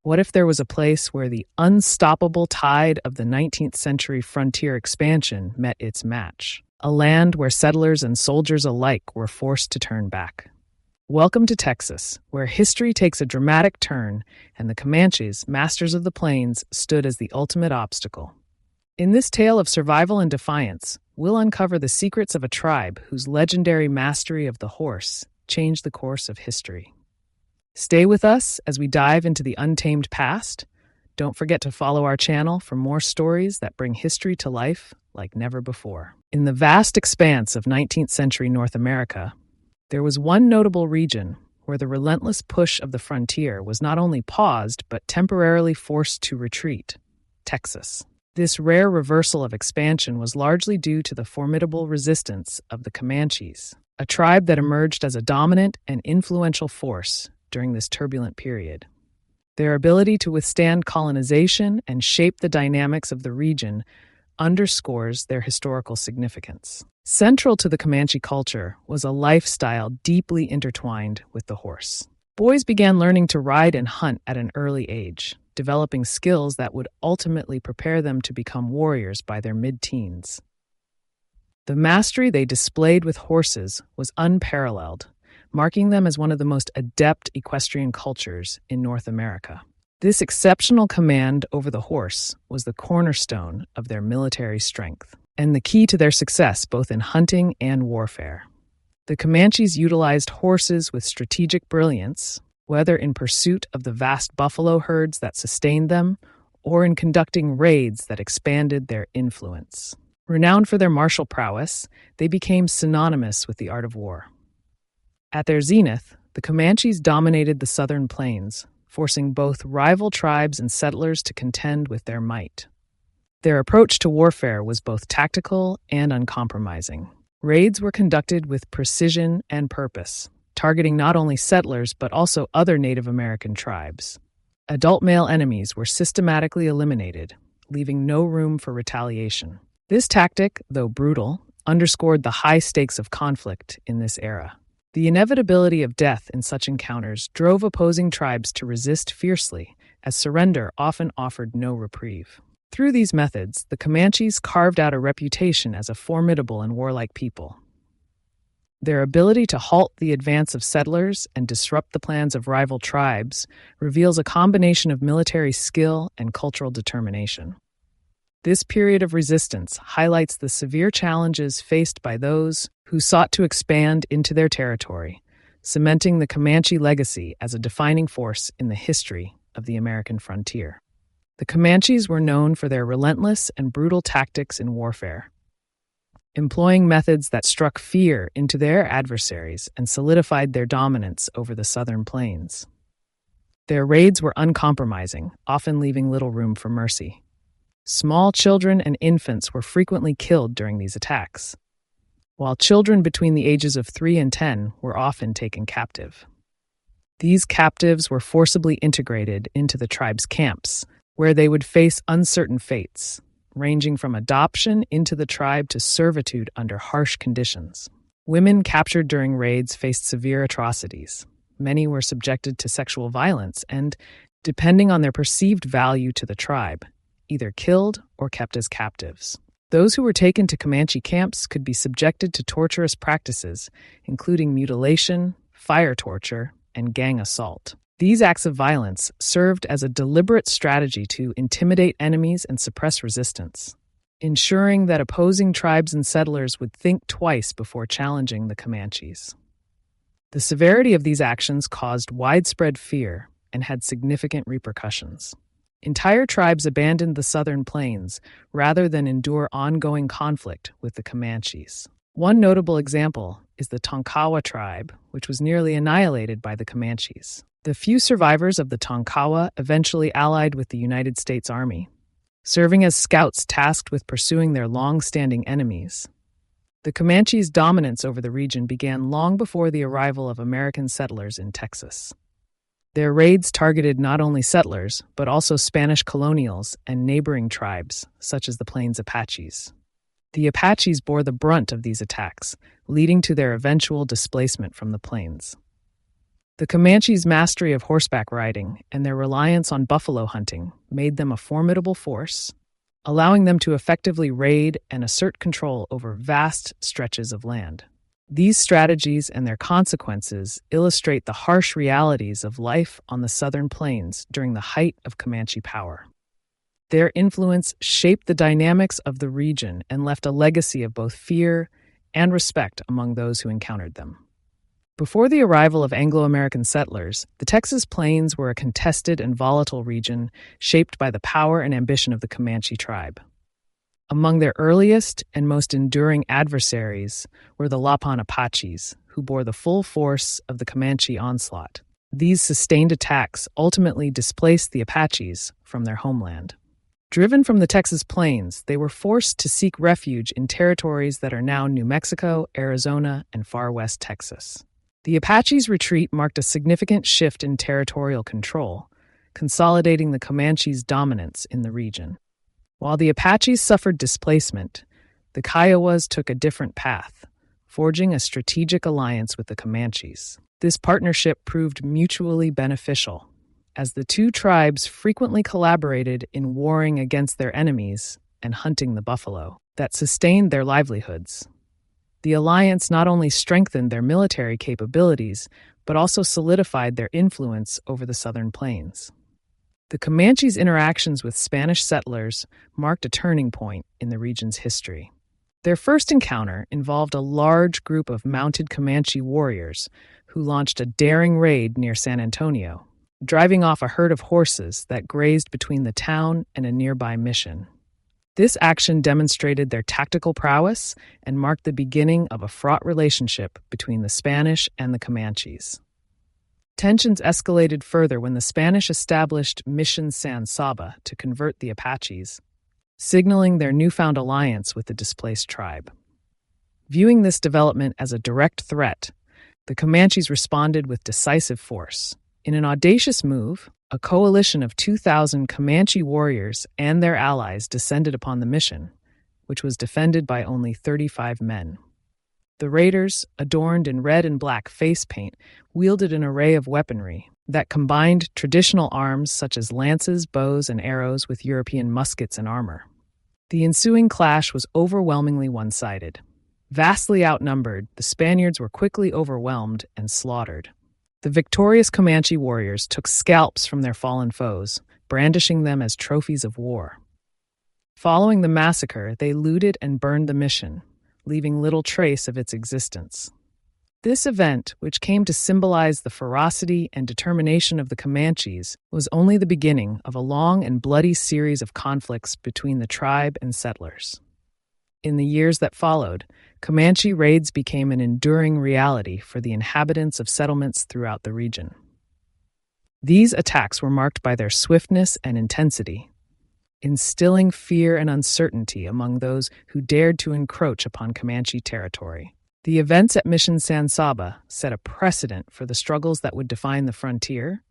What if there was a place where the unstoppable tide of the 19th century frontier expansion met its match? A land where settlers and soldiers alike were forced to turn back. Welcome to Texas, where history takes a dramatic turn and the Comanches, masters of the plains, stood as the ultimate obstacle. In this tale of survival and defiance, we'll uncover the secrets of a tribe whose legendary mastery of the horse changed the course of history. Stay with us as we dive into the untamed past. Don't forget to follow our channel for more stories that bring history to life like never before. In the vast expanse of 19th century North America, there was one notable region where the relentless push of the frontier was not only paused but temporarily forced to retreat: Texas. This rare reversal of expansion was largely due to the formidable resistance of the Comanches, a tribe that emerged as a dominant and influential force during this turbulent period. Their ability to withstand colonization and shape the dynamics of the region underscores their historical significance. Central to the Comanche culture was a lifestyle deeply intertwined with the horse. Boys began learning to ride and hunt at an early age, developing skills that would ultimately prepare them to become warriors by their mid-teens. The mastery they displayed with horses was unparalleled, marking them as one of the most adept equestrian cultures in North America. This exceptional command over the horse was the cornerstone of their military strength and the key to their success both in hunting and warfare. The Comanches utilized horses with strategic brilliance, whether in pursuit of the vast buffalo herds that sustained them or in conducting raids that expanded their influence. Renowned for their martial prowess, they became synonymous with the art of war. At their zenith, the Comanches dominated the southern plains, forcing both rival tribes and settlers to contend with their might. Their approach to warfare was both tactical and uncompromising. Raids were conducted with precision and purpose, targeting not only settlers but also other Native American tribes. Adult male enemies were systematically eliminated, leaving no room for retaliation. This tactic, though brutal, underscored the high stakes of conflict in this era. The inevitability of death in such encounters drove opposing tribes to resist fiercely, as surrender often offered no reprieve. Through these methods, the Comanches carved out a reputation as a formidable and warlike people. Their ability to halt the advance of settlers and disrupt the plans of rival tribes reveals a combination of military skill and cultural determination. This period of resistance highlights the severe challenges faced by those who sought to expand into their territory, cementing the Comanche legacy as a defining force in the history of the American frontier. The Comanches were known for their relentless and brutal tactics in warfare, employing methods that struck fear into their adversaries and solidified their dominance over the southern plains. Their raids were uncompromising, often leaving little room for mercy. Small children and infants were frequently killed during these attacks, while children between the ages of 3 and 10 were often taken captive. These captives were forcibly integrated into the tribe's camps, where they would face uncertain fates, ranging from adoption into the tribe to servitude under harsh conditions. Women captured during raids faced severe atrocities. Many were subjected to sexual violence and, depending on their perceived value to the tribe, either killed or kept as captives. Those who were taken to Comanche camps could be subjected to torturous practices, including mutilation, fire torture, and gang assault. These acts of violence served as a deliberate strategy to intimidate enemies and suppress resistance, ensuring that opposing tribes and settlers would think twice before challenging the Comanches. The severity of these actions caused widespread fear and had significant repercussions. Entire tribes abandoned the southern plains rather than endure ongoing conflict with the Comanches. One notable example is the Tonkawa tribe, which was nearly annihilated by the Comanches. The few survivors of the Tonkawa eventually allied with the United States Army, serving as scouts tasked with pursuing their long-standing enemies. The Comanches' dominance over the region began long before the arrival of American settlers in Texas. Their raids targeted not only settlers, but also Spanish colonials and neighboring tribes, such as the Plains Apaches. The Apaches bore the brunt of these attacks, leading to their eventual displacement from the plains. The Comanches' mastery of horseback riding and their reliance on buffalo hunting made them a formidable force, allowing them to effectively raid and assert control over vast stretches of land. These strategies and their consequences illustrate the harsh realities of life on the southern plains during the height of Comanche power. Their influence shaped the dynamics of the region and left a legacy of both fear and respect among those who encountered them. Before the arrival of Anglo-American settlers, the Texas Plains were a contested and volatile region shaped by the power and ambition of the Comanche tribe. Among their earliest and most enduring adversaries were the Lapan Apaches, who bore the full force of the Comanche onslaught. These sustained attacks ultimately displaced the Apaches from their homeland. Driven from the Texas Plains, they were forced to seek refuge in territories that are now New Mexico, Arizona, and far west Texas. The Apaches' retreat marked a significant shift in territorial control, consolidating the Comanches' dominance in the region. While the Apaches suffered displacement, the Kiowas took a different path, forging a strategic alliance with the Comanches. This partnership proved mutually beneficial, as the two tribes frequently collaborated in warring against their enemies and hunting the buffalo that sustained their livelihoods. The alliance not only strengthened their military capabilities, but also solidified their influence over the southern plains. The Comanches' interactions with Spanish settlers marked a turning point in the region's history. Their first encounter involved a large group of mounted Comanche warriors who launched a daring raid near San Antonio, driving off a herd of horses that grazed between the town and a nearby mission. This action demonstrated their tactical prowess and marked the beginning of a fraught relationship between the Spanish and the Comanches. Tensions escalated further when the Spanish established Mission San Saba to convert the Apaches, signaling their newfound alliance with the displaced tribe. Viewing this development as a direct threat, the Comanches responded with decisive force. In an audacious move, a coalition of 2,000 Comanche warriors and their allies descended upon the mission, which was defended by only 35 men. The raiders, adorned in red and black face paint, wielded an array of weaponry that combined traditional arms such as lances, bows, and arrows with European muskets and armor. The ensuing clash was overwhelmingly one-sided. Vastly outnumbered, the Spaniards were quickly overwhelmed and slaughtered. The victorious Comanche warriors took scalps from their fallen foes, brandishing them as trophies of war. Following the massacre, they looted and burned the mission, leaving little trace of its existence. This event, which came to symbolize the ferocity and determination of the Comanches, was only the beginning of a long and bloody series of conflicts between the tribe and settlers. In the years that followed, Comanche raids became an enduring reality for the inhabitants of settlements throughout the region. These attacks were marked by their swiftness and intensity, instilling fear and uncertainty among those who dared to encroach upon Comanche territory. The events at Mission San Saba set a precedent for the struggles that would define the frontier,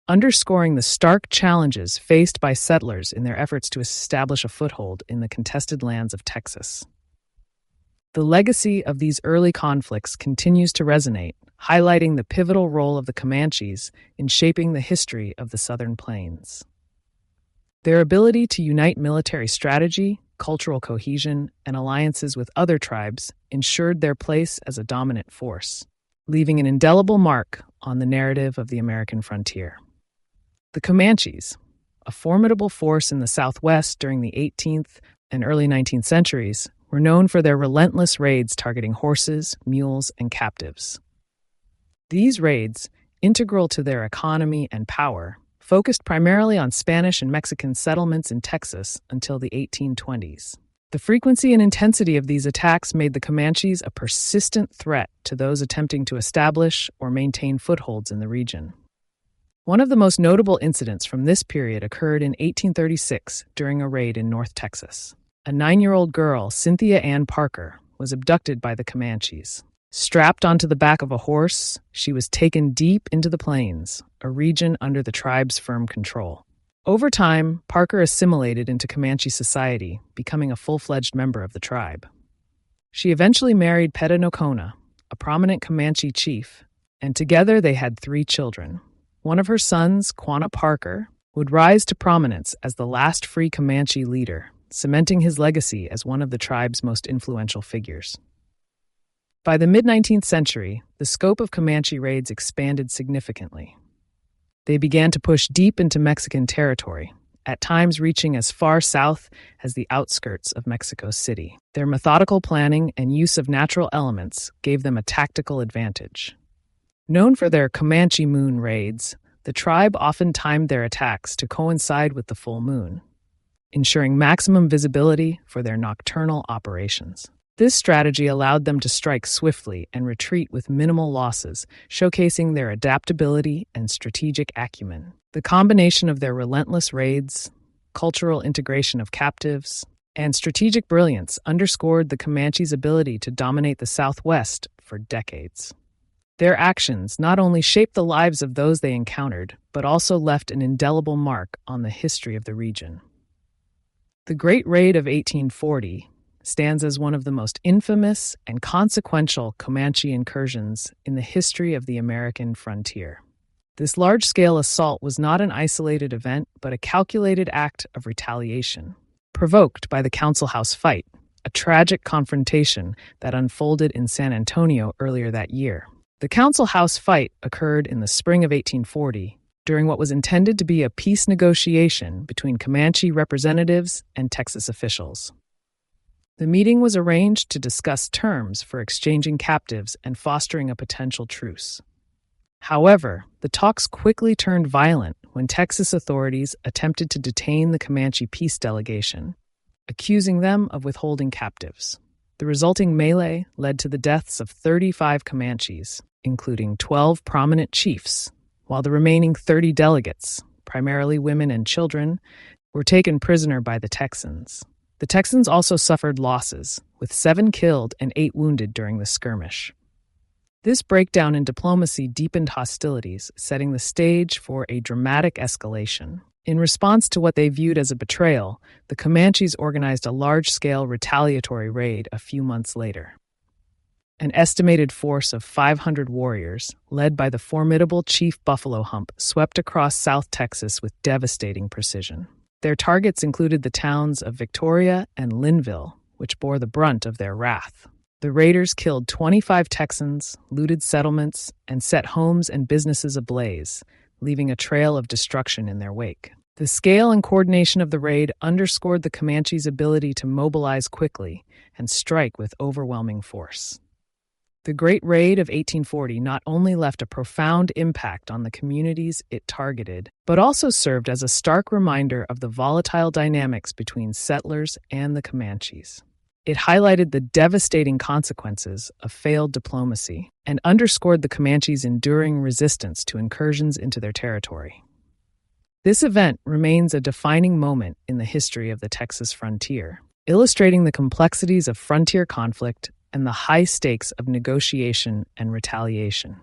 underscoring the stark challenges faced by settlers in their efforts to establish a foothold in the contested lands of Texas. The legacy of these early conflicts continues to resonate, highlighting the pivotal role of the Comanches in shaping the history of the Southern Plains. Their ability to unite military strategy, cultural cohesion, and alliances with other tribes ensured their place as a dominant force, leaving an indelible mark on the narrative of the American frontier. The Comanches, a formidable force in the Southwest during the 18th and early 19th centuries, were known for their relentless raids targeting horses, mules, and captives. These raids, integral to their economy and power, focused primarily on Spanish and Mexican settlements in Texas until the 1820s. The frequency and intensity of these attacks made the Comanches a persistent threat to those attempting to establish or maintain footholds in the region. One of the most notable incidents from this period occurred in 1836 during a raid in North Texas. A 9-year-old girl, Cynthia Ann Parker, was abducted by the Comanches. Strapped onto the back of a horse, she was taken deep into the plains, a region under the tribe's firm control. Over time, Parker assimilated into Comanche society, becoming a full-fledged member of the tribe. She eventually married Petanoconah, a prominent Comanche chief, and together they had 3 children. One of her sons, Quanah Parker, would rise to prominence as the last free Comanche leader, cementing his legacy as one of the tribe's most influential figures. By the mid-19th century, the scope of Comanche raids expanded significantly. They began to push deep into Mexican territory, at times reaching as far south as the outskirts of Mexico City. Their methodical planning and use of natural elements gave them a tactical advantage. Known for their Comanche moon raids, the tribe often timed their attacks to coincide with the full moon, ensuring maximum visibility for their nocturnal operations. This strategy allowed them to strike swiftly and retreat with minimal losses, showcasing their adaptability and strategic acumen. The combination of their relentless raids, cultural integration of captives, and strategic brilliance underscored the Comanches' ability to dominate the Southwest for decades. Their actions not only shaped the lives of those they encountered, but also left an indelible mark on the history of the region. The Great Raid of 1840 stands as one of the most infamous and consequential Comanche incursions in the history of the American frontier. This large-scale assault was not an isolated event, but a calculated act of retaliation, provoked by the Council House fight, a tragic confrontation that unfolded in San Antonio earlier that year. The Council House fight occurred in the spring of 1840, during what was intended to be a peace negotiation between Comanche representatives and Texas officials. The meeting was arranged to discuss terms for exchanging captives and fostering a potential truce. However, the talks quickly turned violent when Texas authorities attempted to detain the Comanche peace delegation, accusing them of withholding captives. The resulting melee led to the deaths of 35 Comanches, including 12 prominent chiefs, while the remaining 30 delegates, primarily women and children, were taken prisoner by the Texans. The Texans also suffered losses, with 7 killed and 8 wounded during the skirmish. This breakdown in diplomacy deepened hostilities, setting the stage for a dramatic escalation. In response to what they viewed as a betrayal, the Comanches organized a large-scale retaliatory raid a few months later. An estimated force of 500 warriors, led by the formidable Chief Buffalo Hump, swept across South Texas with devastating precision. Their targets included the towns of Victoria and Linville, which bore the brunt of their wrath. The raiders killed 25 Texans, looted settlements, and set homes and businesses ablaze, leaving a trail of destruction in their wake. The scale and coordination of the raid underscored the Comanches' ability to mobilize quickly and strike with overwhelming force. The Great Raid of 1840 not only left a profound impact on the communities it targeted, but also served as a stark reminder of the volatile dynamics between settlers and the Comanches. It highlighted the devastating consequences of failed diplomacy and underscored the Comanches' enduring resistance to incursions into their territory. This event remains a defining moment in the history of the Texas frontier, illustrating the complexities of frontier conflict and the high stakes of negotiation and retaliation.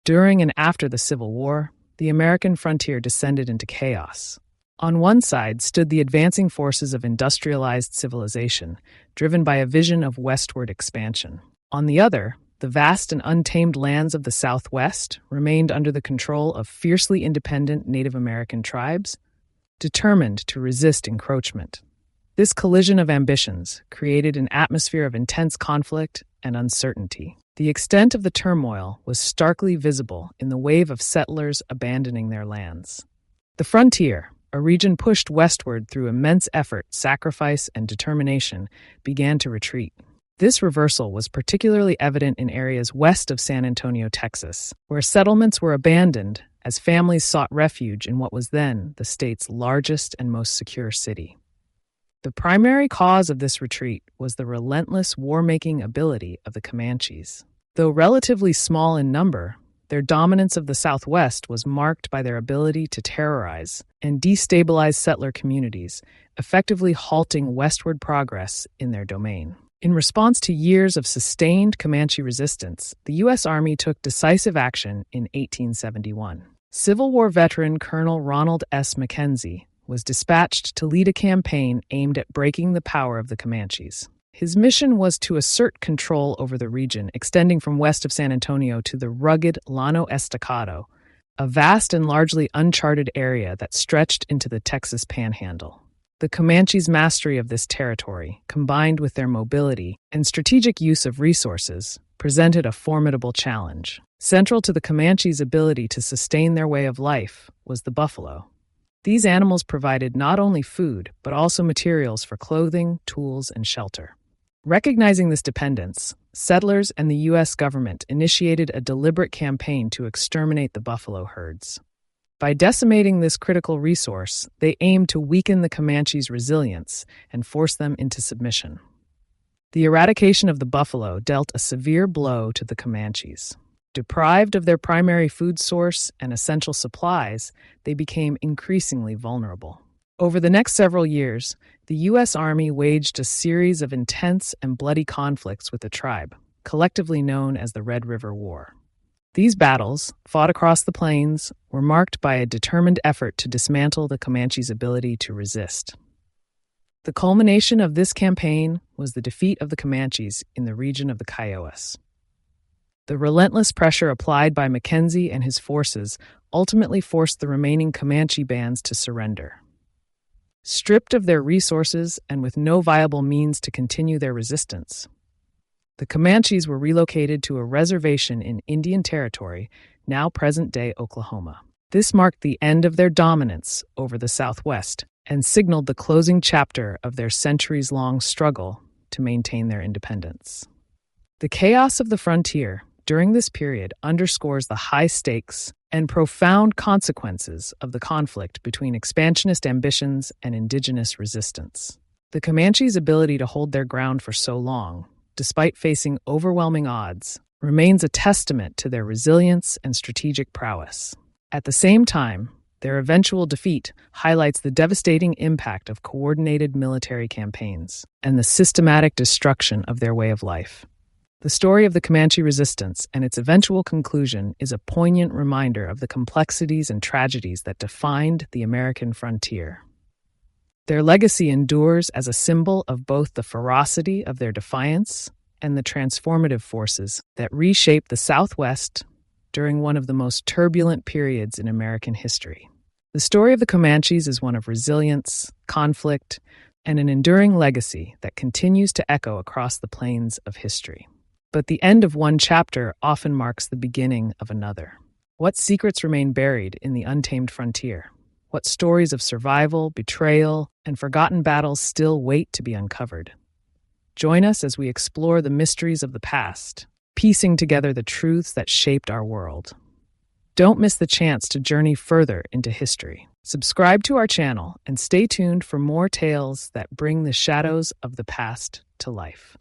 During and after the Civil War, the American frontier descended into chaos. On one side stood the advancing forces of industrialized civilization, driven by a vision of westward expansion. On the other, the vast and untamed lands of the Southwest remained under the control of fiercely independent Native American tribes, determined to resist encroachment. This collision of ambitions created an atmosphere of intense conflict and uncertainty. The extent of the turmoil was starkly visible in the wave of settlers abandoning their lands. The frontier, a region pushed westward through immense effort, sacrifice, and determination, began to retreat. This reversal was particularly evident in areas west of San Antonio, Texas, where settlements were abandoned as families sought refuge in what was then the state's largest and most secure city. The primary cause of this retreat was the relentless war-making ability of the Comanches. Though relatively small in number, their dominance of the Southwest was marked by their ability to terrorize and destabilize settler communities, effectively halting westward progress in their domain. In response to years of sustained Comanche resistance, the U.S. Army took decisive action in 1871. Civil War veteran Colonel Ronald S. McKenzie was dispatched to lead a campaign aimed at breaking the power of the Comanches. His mission was to assert control over the region, extending from west of San Antonio to the rugged Llano Estacado, a vast and largely uncharted area that stretched into the Texas Panhandle. The Comanches' mastery of this territory, combined with their mobility and strategic use of resources, presented a formidable challenge. Central to the Comanches' ability to sustain their way of life was the buffalo. These animals provided not only food, but also materials for clothing, tools, and shelter. Recognizing this dependence, settlers and the U.S. government initiated a deliberate campaign to exterminate the buffalo herds. By decimating this critical resource, they aimed to weaken the Comanches' resilience and force them into submission. The eradication of the buffalo dealt a severe blow to the Comanches. Deprived of their primary food source and essential supplies, they became increasingly vulnerable. Over the next several years, the U.S. Army waged a series of intense and bloody conflicts with the tribe, collectively known as the Red River War. These battles, fought across the plains, were marked by a determined effort to dismantle the Comanches' ability to resist. The culmination of this campaign was the defeat of the Comanches in the region of the Kiowas. The relentless pressure applied by Mackenzie and his forces ultimately forced the remaining Comanche bands to surrender. Stripped of their resources and with no viable means to continue their resistance, the Comanches were relocated to a reservation in Indian Territory, now present-day Oklahoma. This marked the end of their dominance over the Southwest and signaled the closing chapter of their centuries-long struggle to maintain their independence. The chaos of the frontier during this period underscores the high stakes and profound consequences of the conflict between expansionist ambitions and indigenous resistance. The Comanches' ability to hold their ground for so long, despite facing overwhelming odds, remains a testament to their resilience and strategic prowess. At the same time, their eventual defeat highlights the devastating impact of coordinated military campaigns and the systematic destruction of their way of life. The story of the Comanche resistance and its eventual conclusion is a poignant reminder of the complexities and tragedies that defined the American frontier. Their legacy endures as a symbol of both the ferocity of their defiance and the transformative forces that reshaped the Southwest during one of the most turbulent periods in American history. The story of the Comanches is one of resilience, conflict, and an enduring legacy that continues to echo across the plains of history. But the end of one chapter often marks the beginning of another. What secrets remain buried in the untamed frontier? What stories of survival, betrayal, and forgotten battles still wait to be uncovered? Join us as we explore the mysteries of the past, piecing together the truths that shaped our world. Don't miss the chance to journey further into history. Subscribe to our channel and stay tuned for more tales that bring the shadows of the past to life.